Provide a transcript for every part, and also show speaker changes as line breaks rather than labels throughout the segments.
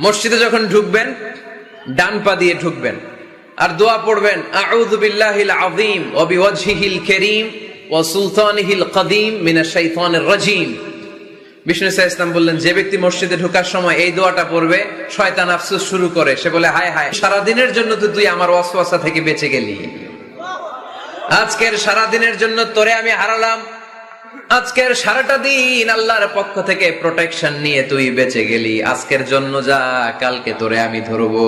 মসজিদে যখন ঢুকবেন ডান পা দিয়ে ঢুকবেন আর দোয়া পড়বেন আউযু বিল্লাহিল আযীম ওয়া বিওয়াজহিল কারীম ওয়া সুলতানিহিল কদীম মিনাশ শাইতানির রাজীম। বিষ্ণু ইসলাম বললেন, যে ব্যক্তি মসজিদে ঢোকার সময় এই দোয়াটা পড়বে, শয়তান আফসোস শুরু করে, সে বলে হায় হায়, সারা দিনের জন্য তো তুই আমার ওয়াসওয়াসা থেকে বেঁচে গেলি, আজকের সারা দিনের জন্য তোরে আমি হারালাম, আজকের সারাটা দিন আল্লাহর পক্ষ থেকে প্রোটেকশন নিয়ে তুই বেঁচে গেলি, আজকের জন্য যা, কালকে তোরে আমি ধরবো।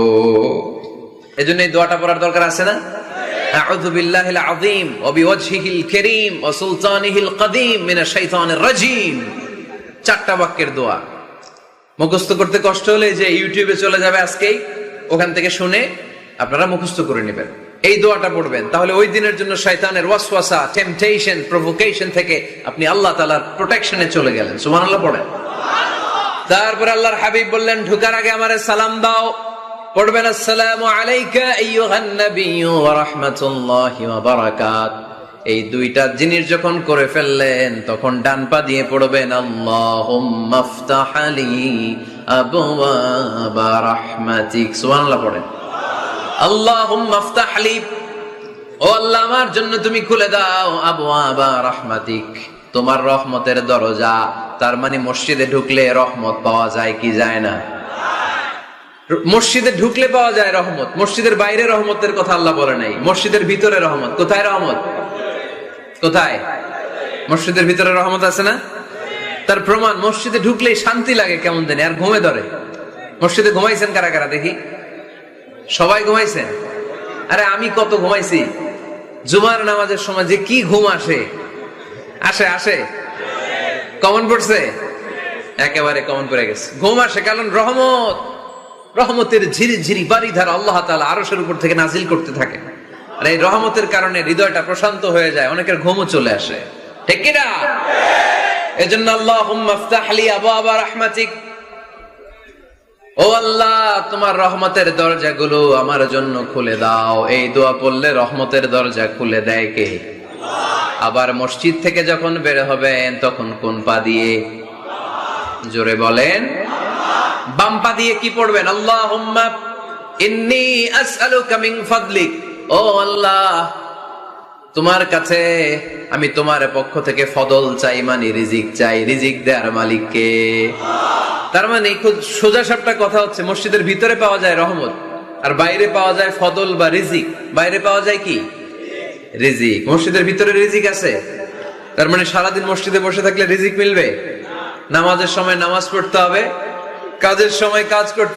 এজন্য এই দোয়াটা পড়ার দরকার আছে না? আউযু বিল্লাহিল আযীম ওয়া বিওয়াজহিল কারীম ওয়া সুলতানিহিল কদীম মিনাশ শাইতানির রাজীম। চারটা বাক্যের দোয়া মুখস্থ করতে কষ্ট হলে যে ইউটিউবে চলে যাবে আজকেই, ওখান থেকে শুনে আপনারা মুখস্থ করে নেবেন, এই দোয়াটা পড়বেন, তাহলে ওই দিনের জন্য শয়তানের ওয়াসওয়াসা, টেম্পটেশন, প্রভোকেশন থেকে আপনি আল্লাহ তাআলার প্রোটেকশনে চলে গেলেন। সুবহানাল্লাহ পড়েন। তারপর আল্লাহর হাবিব বললেন, ঢোকার আগে আমারে সালাম দাও। পড়বেন আসসালামু আলাইকা আইয়ুহান নাবিয়্যু ওয়া রাহমাতুল্লাহি ওয়া বারাকাতুহু। এই দুইটা জিনিস যখন করে ফেললেন, তখন ডান পা দিয়ে পড়বেন আল্লাহুম্মা ইফতাহ লি আবওয়াবা রাহমাতিক। সুবহানাল্লাহ পড়েন। আল্লাহুম্মা ইফতাহ লি, ও আল্লাহ আমার জন্য তুমি খুলে দাও আবওয়াবা রাহমাতিক, তোমার রহমতের দরজা। তার মানে মসজিদে ঢুকলে রহমত পাওয়া যায় কি যায় না? মসজিদে ঢুকলে পাওয়া যায় রহমত, মসজিদের বাইরে রহমতের কথা আল্লাহ বলে নাই, মসজিদের ভিতরে রহমত। কোথায় রহমত? কোথায়? মসজিদের ভিতরে রহমত আছে না? তার প্রমাণ, মসজিদে ঢুকলেই শান্তি লাগে কেমন জানি, আর ঘুমে ধরে। মসজিদে ঘুমাইছেন কারা কারা দেখি? সবাই ঘুমাইছেন? আরে আমি কত ঘুমাইছি, জুমার নামাজের সময় যে কি ঘুম আসে, আসে আসে, কমন পড়ছে, একেবারে কমন পড়ে গেছে, ঘুম আসে। কারণ রহমত, রহমতের ঝিরি ঝিরি বাড়িধারা আল্লাহ তাআলা আরশের উপর থেকে নাজিল করতে থাকে, আর এই রহমতের কারণে হৃদয়টা প্রশান্ত হয়ে যায়, অনেকের ঘুমও চলে আসে, ঠিক কি না? এজন্য আল্লাহুম্মা ইফতাহ লি আবওয়াবা রাহমাতিক, ও আল্লাহ তোমার রহমতের দরজাগুলো আমার জন্য খুলে দাও। এই দোয়া পড়লে রহমতের দরজা খুলে দেয় কে? আবার মসজিদ থেকে যখন বের হবেন তখন কোন পা দিয়ে? জোরে বলেন। বাম পা দিয়ে কি পড়বেন? আল্লাহুম্মা ইন্নী আসআলুকা মিন ফাদলিক, ও আল্লাহ তোমার কাছে আমি তোমার পক্ষ থেকে ফদল চাই, মানে রিজিক চাই, রিজিক দেওয়ার মালিক কে? তার মানে খুব সোজা সাপটা কথা হচ্ছে, মসজিদের ভিতরে পাওয়া যায় রহমত, আর বাইরে পাওয়া যায় ফদল বা রিজিক। বাইরে পাওয়া যায় কি? রিজিক। মসজিদের ভিতরে রিজিক আছে, তার মানে সারাদিন মসজিদে বসে থাকলে রিজিক মিলবে? নামাজের সময় নামাজ পড়তে হবে, কাজের সময় কাজ করতে